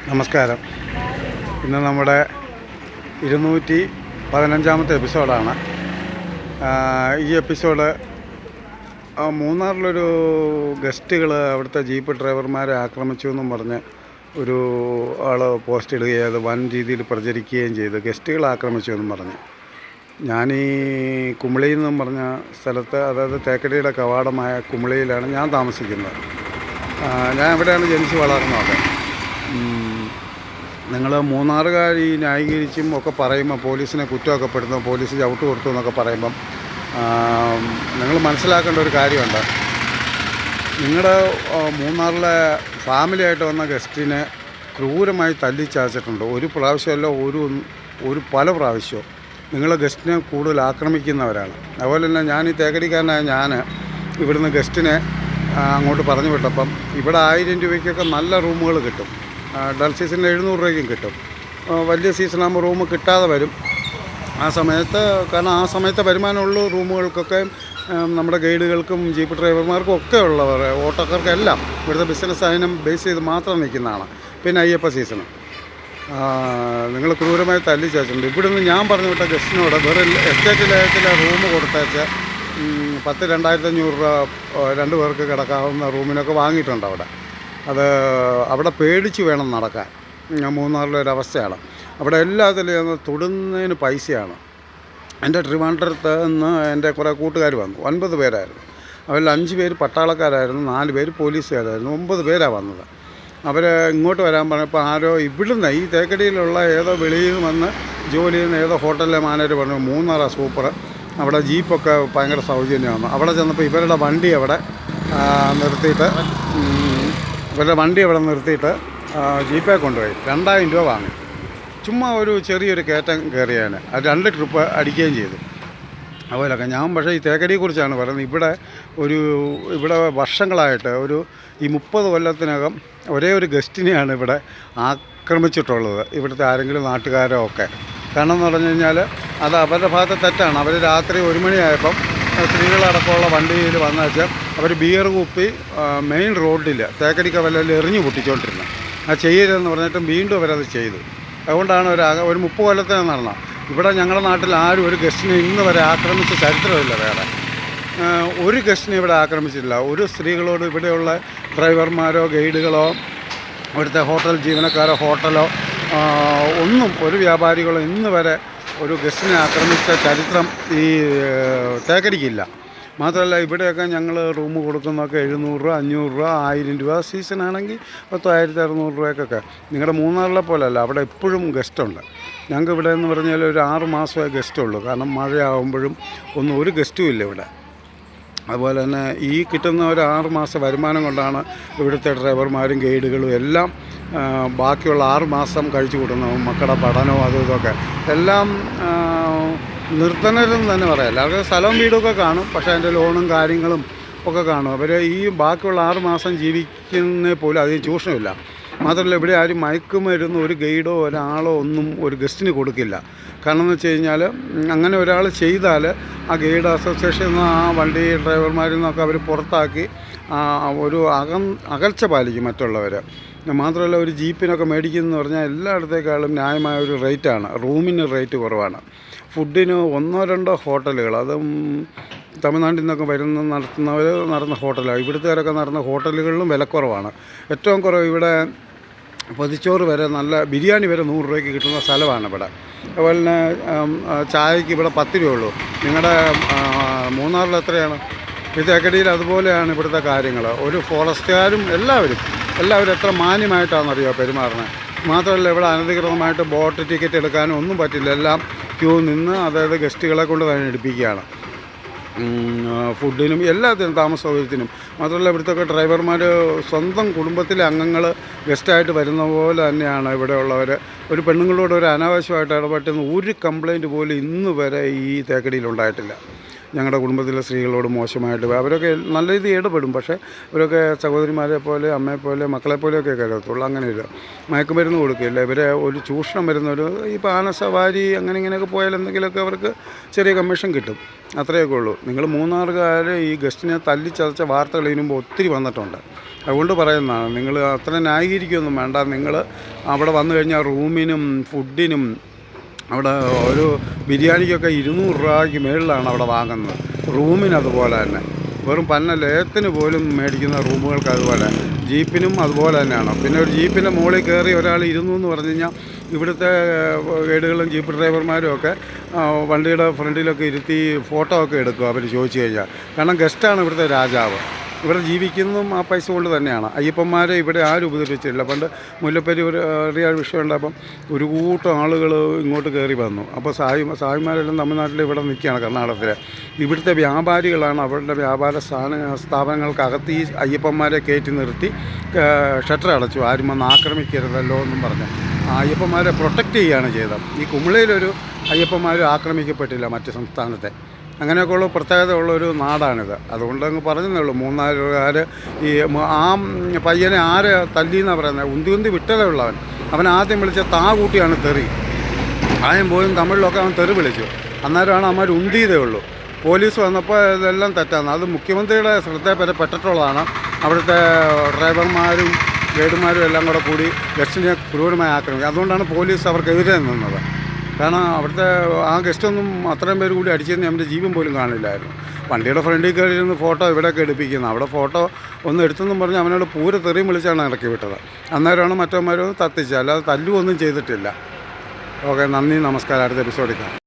നമസ്കാരം. ഇന്ന് നമ്മുടെ 215-ാമത്തെ എപ്പിസോഡാണ്. ഈ എപ്പിസോഡ് മൂന്നാറിലൊരു ഗസ്റ്റുകൾ അവിടുത്തെ ജീപ്പ് ഡ്രൈവർമാരെ ആക്രമിച്ചു എന്നും പറഞ്ഞ് ഒരു ആൾ പോസ്റ്റ് ഇടുകയും അത് വൻ രീതിയിൽ പ്രചരിക്കുകയും ചെയ്തു. ഗസ്റ്റുകൾ ആക്രമിച്ചു എന്നും പറഞ്ഞ് ഞാനീ കുമിളിയിൽ നിന്നും പറഞ്ഞ സ്ഥലത്ത്, അതായത് തേക്കടിയുടെ കവാടമായ കുമിളിയിലാണ് ഞാൻ താമസിക്കുന്നത്. ഞാൻ എവിടെയാണ് ജനിച്ച് വളർന്നത്. നിങ്ങൾ മൂന്നാറുകാർ ഈ ന്യായീകരിച്ചും ഒക്കെ പറയുമ്പോൾ പോലീസിനെ കുറ്റമൊക്കെ പെടുന്നു, പോലീസ് ചവിട്ട് കൊടുത്തു എന്നൊക്കെ പറയുമ്പം നിങ്ങൾ മനസ്സിലാക്കേണ്ട ഒരു കാര്യമുണ്ട്. നിങ്ങളുടെ മൂന്നാറിലെ ഫാമിലിയായിട്ട് വന്ന ഗസ്റ്റിനെ ക്രൂരമായി തല്ലിച്ചാച്ചിട്ടുണ്ട്. ഒരു പ്രാവശ്യമല്ല, ഒരു പല പ്രാവശ്യവും നിങ്ങൾ ഗസ്റ്റിനെ കൂടുതൽ ആക്രമിക്കുന്നവരാണ്. അതുപോലെ തന്നെ ഞാൻ ഈ തേക്കടിക്കാരനായ ഞാൻ ഇവിടുന്ന് ഗസ്റ്റിനെ അങ്ങോട്ട് പറഞ്ഞു വിട്ടപ്പം ഇവിടെ 1000 രൂപയ്ക്കൊക്കെ നല്ല റൂമുകൾ കിട്ടും. ഡൾ സീസണിൽ 700 രൂപയ്ക്കും കിട്ടും. വലിയ സീസണാകുമ്പോൾ റൂം കിട്ടാതെ വരും ആ സമയത്ത്. കാരണം ആ സമയത്തെ വരുമാനമുള്ള റൂമുകൾക്കൊക്കെ നമ്മുടെ ഗൈഡുകൾക്കും ജീപ്പ് ഡ്രൈവർമാർക്കും ഒക്കെ ഉള്ളവർ, ഓട്ടോക്കാർക്കെല്ലാം ഇവിടുത്തെ ബിസിനസ് അതിനെ ബേസ് ചെയ്ത് മാത്രം നിൽക്കുന്നതാണ്. പിന്നെ അയ്യപ്പ സീസൺ നിങ്ങൾ ക്രൂരമായി തല്ലിച്ചാച്ചിട്ടുണ്ട്. ഇവിടുന്ന് ഞാൻ പറഞ്ഞു വിട്ട ഗസ്റ്റിനോട് വേറെ എസ്റ്റേറ്റ് ലേയത്തിലെ റൂം കൊടുത്തേച്ച് 2,500 രൂപ 2 പേർക്ക് കിടക്കാവുന്ന റൂമിനൊക്കെ വാങ്ങിയിട്ടുണ്ട് അവിടെ. അവിടെ പേടിച്ച് വേണം നടക്കാൻ. മൂന്നാറിലൊരവസ്ഥയാണ്. അവിടെ എല്ലാത്തിലും തൊടുന്നതിന് പൈസയാണ്. എൻ്റെ ട്രിവാൻഡ്രത്ത് നിന്ന് എൻ്റെ കുറേ കൂട്ടുകാർ വന്നു. 9 പേരായിരുന്നു. അവരിൽ 5 പേര് പട്ടാളക്കാരായിരുന്നു, 4 പേര് പോലീസുകാരായിരുന്നു. 9 പേരാണ് വന്നത്. അവർ ഇങ്ങോട്ട് വരാൻ പറഞ്ഞപ്പോൾ ആരോ ഇവിടുന്ന് ഈ തേക്കടിയിലുള്ള ഏതോ വെളിയിൽ വന്ന് ജോലി ചെയ്യുന്ന ഏതോ ഹോട്ടലിലെ മാനേജർ പറഞ്ഞു, മൂന്നാറാണ് സൂപ്പർ, അവിടെ ജീപ്പൊക്കെ ഭയങ്കര സൗജന്യമാണ്. അവിടെ ചെന്നപ്പോൾ ഇവരുടെ വണ്ടി അവിടെ നിർത്തിയിട്ട് ജീപ്പേ കൊണ്ടുപോയി 2000 രൂപ വാങ്ങി. ചുമ്മാ ഒരു ചെറിയൊരു കയറ്റം കയറിയാണ്. അത് 2 ട്രിപ്പ് അടിക്കുകയും ചെയ്തു. അതുപോലൊക്കെ ഞാൻ പക്ഷേ ഈ തേക്കടിയെക്കുറിച്ചാണ് പറയുന്നത്. ഇവിടെ വർഷങ്ങളായിട്ട് ഈ 30 കൊല്ലത്തിനകം ഒരേ ഒരു ഗസ്റ്റിനെയാണ് ഇവിടെ ആക്രമിച്ചിട്ടുള്ളത്, ഇവിടുത്തെ ആരെങ്കിലും നാട്ടുകാരോ ഒക്കെ. കാരണം എന്ന് പറഞ്ഞു കഴിഞ്ഞാൽ അത് അവരുടെ ഭാഗത്തെ തെറ്റാണ്. അവർ രാത്രി 1 മണിയായപ്പം സ്ത്രീകളടക്കമുള്ള വണ്ടിയിൽ വന്നു വെച്ചാൽ അവർ ബിയർ കുപ്പി മെയിൻ റോഡിൽ തേക്കടിക്ക വല്ലതിൽ എറിഞ്ഞു പൊട്ടിച്ചുകൊണ്ടിരുന്നത്. അത് ചെയ്യരുതെന്ന് പറഞ്ഞിട്ടും വീണ്ടും അവരത് ചെയ്തു. അതുകൊണ്ടാണ് ഒരു 30 കൊല്ലത്തിന് നടന്നത്. ഇവിടെ ഞങ്ങളുടെ നാട്ടിൽ ആരും ഒരു ഗസ്റ്റിനെ ഇന്ന് വരെ ആക്രമിച്ച ചരിത്രമില്ല. വേറെ ഒരു ഗസ്റ്റിനെ ഇവിടെ ആക്രമിച്ചിട്ടില്ല. ഒരു സ്ത്രീകളോട് ഇവിടെയുള്ള ഡ്രൈവർമാരോ ഗൈഡുകളോ ഇവിടുത്തെ ഹോട്ടൽ ജീവനക്കാരോ ഹോട്ടലോ ഒന്നും, ഒരു വ്യാപാരികളോ ഇന്ന് വരെ ഒരു ഗസ്റ്റിനെ ആക്രമിച്ച ചരിത്രം ഈ തേക്കടിക്കില്ല. മാത്രമല്ല ഇവിടെയൊക്കെ ഞങ്ങൾ റൂം കൊടുക്കുന്നതൊക്കെ 700 രൂപ, 500 രൂപ, 1000 രൂപ. സീസണാണെങ്കിൽ 10,600 രൂപയ്ക്കൊക്കെ. നിങ്ങളുടെ മൂന്നാറിലെ പോലെയല്ല, അവിടെ എപ്പോഴും ഗസ്റ്റുണ്ട്. ഞങ്ങൾക്ക് ഇവിടെ എന്ന് പറഞ്ഞാൽ ഒരു 6 മാസമേ ഗസ്റ്റുള്ളൂ. കാരണം മഴയാകുമ്പോഴും ഒരു ഗസ്റ്റും ഇല്ല ഇവിടെ. അതുപോലെ തന്നെ ഈ കിട്ടുന്ന ഒരു 6 മാസ വരുമാനം കൊണ്ടാണ് ഇവിടുത്തെ ഡ്രൈവർമാരും ഗൈഡുകളും എല്ലാം ബാക്കിയുള്ള 6 മാസം കഴിച്ചു കൂട്ടുന്നതും. മക്കളുടെ പഠനവും അതും ഇതൊക്കെ എല്ലാം നിർത്തണമെന്ന് തന്നെ പറയാം. എല്ലാവർക്കും സ്ഥലവും വീടുമൊക്കെ കാണും, പക്ഷേ അതിൻ്റെ ലോണും കാര്യങ്ങളും ഒക്കെ കാണും. അവർ ഈ ബാക്കിയുള്ള 6 മാസം ജീവിക്കുന്ന പോലും അധികം ചൂഷണമില്ല. മാത്രമല്ല ഇവിടെ ആരും മയക്കുമരുന്ന് ഒരു ഗൈഡോ ഒരാളോ ഒന്നും ഒരു ഗസ്റ്റിന് കൊടുക്കില്ല. കാരണം എന്ന് വെച്ച് കഴിഞ്ഞാൽ അങ്ങനെ ഒരാൾ ചെയ്താൽ ആ ഗൈഡ് അസോസിയേഷൻ ആ വണ്ടി ഡ്രൈവർമാരിൽ നിന്നൊക്കെ അവർ പുറത്താക്കി ഒരു അകൽച്ച പാലിക്കും മറ്റുള്ളവർ. മാത്രമല്ല ഒരു ജീപ്പിനൊക്കെ മേടിക്കുന്നതെന്ന് പറഞ്ഞാൽ എല്ലായിടത്തേക്കാളും ന്യായമായ ഒരു റേറ്റാണ്. റൂമിന് റേറ്റ് കുറവാണ്. ഫുഡിന് 1-2 ഹോട്ടലുകൾ, അതും തമിഴ്നാട്ടിൽ നിന്നൊക്കെ നടന്ന ഹോട്ടലാണ്. ഇവിടുത്തുകാരൊക്കെ നടന്ന ഹോട്ടലുകളിലും വിലക്കുറവാണ്. ഏറ്റവും കുറവ് ഇവിടെ പൊതിച്ചോറ് വരെ, നല്ല ബിരിയാണി വരെ 100 രൂപയ്ക്ക് കിട്ടുന്ന സ്ഥലമാണ് ഇവിടെ. അതുപോലെ തന്നെ ചായക്ക് ഇവിടെ 10 രൂപയുള്ളൂ. നിങ്ങളുടെ മൂന്നാറിൽ എത്രയാണ്? ഈ തേക്കടിയിൽ അതുപോലെയാണ് ഇവിടുത്തെ കാര്യങ്ങൾ. ഒരു ഫോറസ്റ്റുകാരും എല്ലാവരും എത്ര മാന്യമായിട്ടാണെന്നറിയോ പെരുമാറുന്നത്. മാത്രമല്ല ഇവിടെ അനധികൃതമായിട്ട് ബോട്ട് ടിക്കറ്റ് എടുക്കാനും ഒന്നും പറ്റില്ല. എല്ലാം ക്യൂ നിന്ന് അതായത് ഗസ്റ്റുകളെ കൊണ്ട് തന്നെ എടുപ്പിക്കുകയാണ്. ഫുഡിനും എല്ലാത്തിനും, താമസ സൗകര്യത്തിനും. മാത്രമല്ല ഇവിടുത്തെ ഡ്രൈവർമാർ സ്വന്തം കുടുംബത്തിലെ അംഗങ്ങൾ ഗസ്റ്റായിട്ട് വരുന്ന പോലെ തന്നെയാണ് ഇവിടെയുള്ളവർ. ഒരു പെണ്ണുങ്ങളോട് ഒരു അനാവശ്യമായിട്ട് ഇടപെട്ടുന്ന ഒരു കംപ്ലയിൻറ്റ് പോലും ഇന്ന് വരെ ഈ തേക്കടിയിൽ ഉണ്ടായിട്ടില്ല. ഞങ്ങളുടെ കുടുംബത്തിലെ സ്ത്രീകളോട് മോശമായിട്ട് അവരൊക്കെ നല്ല രീതിയിൽ ഇടപെടും. പക്ഷേ അവരൊക്കെ സഹോദരിമാരെ പോലെ, അമ്മയെ പോലെ, മക്കളെ പോലെയൊക്കെ കരുതത്തുള്ളൂ. അങ്ങനെയില്ല, മയക്കുമരുന്ന് കൊടുക്കില്ല. ഇവരെ ഒരു ചൂഷണം വരുന്നൊരു ഈ പാനസവാരി അങ്ങനെ ഇങ്ങനെയൊക്കെ പോയാൽ എന്തെങ്കിലുമൊക്കെ അവർക്ക് ചെറിയ കമ്മീഷൻ കിട്ടും. അത്രയൊക്കെ ഉള്ളൂ. നിങ്ങൾ മൂന്നാറുകാർ ഈ ഗസ്റ്റിനെ തല്ലിച്ചതച്ച വാർത്തകൾ ഇതിനുമ്പോൾ ഒത്തിരി വന്നിട്ടുണ്ട്. അതുകൊണ്ട് പറയുന്നതാണ്, നിങ്ങൾ അത്ര ന്യായീകരിക്കുകയൊന്നും വേണ്ട. നിങ്ങൾ അവിടെ വന്നു കഴിഞ്ഞാൽ റൂമിനും ഫുഡിനും അവിടെ ഒരു ബിരിയാണിക്കൊക്കെ 200 രൂപയ്ക്ക് മുകളിലാണ് അവിടെ വാങ്ങുന്നത്. റൂമിന് അതുപോലെ തന്നെ വെറും പന്ന ലേത്തിന് പോലും മേടിക്കുന്ന റൂമുകൾക്ക് അതുപോലെ, ജീപ്പിനും അതുപോലെ തന്നെയാണ്. പിന്നെ ഒരു ജീപ്പിൻ്റെ മുകളിൽ കയറി ഒരാൾ ഇരുന്നു എന്ന് പറഞ്ഞു കഴിഞ്ഞാൽ ഇവിടുത്തെ ഗൈഡുകളും ജീപ്പ് ഡ്രൈവർമാരും ഒക്കെ വണ്ടിയുടെ ഫ്രണ്ടിലൊക്കെ ഇരുത്തി ഫോട്ടോ ഒക്കെ എടുക്കും അവർ ചോദിച്ചു കഴിഞ്ഞാൽ. കാരണം ഗസ്റ്റാണ് ഇവിടുത്തെ രാജാവ്. ഇവിടെ ജീവിക്കുന്നതും ആ പൈസ കൊണ്ട് തന്നെയാണ്. അയ്യപ്പന്മാരെ ഇവിടെ ആരും ഉപദ്രവിച്ചിട്ടില്ല. പണ്ട് മുല്ലപ്പെരി ഒരു ചെറിയ വിഷയം ഉണ്ടായപ്പം ഒരു കൂട്ടം ആളുകൾ ഇങ്ങോട്ട് കയറി വന്നു. അപ്പോൾ സായിമാരെല്ലാം തമിഴ്നാട്ടിൽ ഇവിടെ നിൽക്കുകയാണ്, കർണാടകത്തിൽ. ഇവിടുത്തെ വ്യാപാരികളാണ് അവരുടെ വ്യാപാര സ്ഥാപനങ്ങൾക്കകത്ത് ഈ അയ്യപ്പന്മാരെ കയറ്റി നിർത്തി ഷട്ടർ അടച്ചു. ആരും വന്ന് ആക്രമിക്കരുതല്ലോ എന്നും പറഞ്ഞു അയ്യപ്പന്മാരെ പ്രൊട്ടക്റ്റ് ചെയ്യുകയാണ് ചെയ്തത്. ഈ കുമിളയിലൊരു അയ്യപ്പന്മാർ ആക്രമിക്കപ്പെട്ടില്ല മറ്റ് സംസ്ഥാനത്തെ. അങ്ങനെയൊക്കെയുള്ള പ്രത്യേകത ഉള്ളൊരു നാടാണിത്. അതുകൊണ്ട് അങ്ങ് പറഞ്ഞതേ ഉള്ളൂ. മൂന്നാറുകാർ ഈ ആ പയ്യനെ ആരെ തല്ലിയെന്നാണ് പറയുന്നത്, ഉന്തി വിട്ടതേ ഉള്ളവൻ. അവൻ ആദ്യം വിളിച്ച താ കൂട്ടിയാണ് തെറി. ആയം പോലും തമിഴിലൊക്കെ അവൻ തെറി വിളിച്ചു. അന്നേരമാണ് അവന്മാർ ഉന്തിയതേ ഉള്ളൂ. പോലീസ് വന്നപ്പോൾ ഇതെല്ലാം തെറ്റാണ്. അത് മുഖ്യമന്ത്രിയുടെ ശ്രദ്ധയിൽപ്പെട്ടിട്ടുള്ളതാണ്. അവിടുത്തെ ഡ്രൈവർമാരും ഗൈഡുമാരും എല്ലാം കൂടി ഗസ്റ്റിനെ ക്രൂരമായി ആക്രമിക്കുക. അതുകൊണ്ടാണ് പോലീസ് അവർക്കെതിരെ നിന്നത്. കാരണം അവിടുത്തെ ആ ഗസ്റ്റൊന്നും അത്രയും പേര് കൂടി അടിച്ചെന്ന് അവൻ്റെ ജീവൻ പോലും കാണില്ലായിരുന്നു. വണ്ടിയുടെ ഫ്രണ്ടിൽ കയറിയിരുന്ന് ഫോട്ടോ ഇവിടെയൊക്കെ എടുപ്പിക്കുന്നത്. അവിടെ ഫോട്ടോ ഒന്ന് എടുത്തെന്നും പറഞ്ഞ് അവനോട് പൂര തെറിയും വിളിച്ചാണ് ഇറക്കി വിട്ടത്. അന്നേരമാണ് മറ്റവന്മാരൊന്നും തത്തിച്ചത്, അല്ലാതെ തല്ലുമൊന്നും ചെയ്തിട്ടില്ല. ഓക്കെ, നന്ദി, നമസ്കാരം. അടുത്ത എപ്പിസോഡിൽ കാണാം.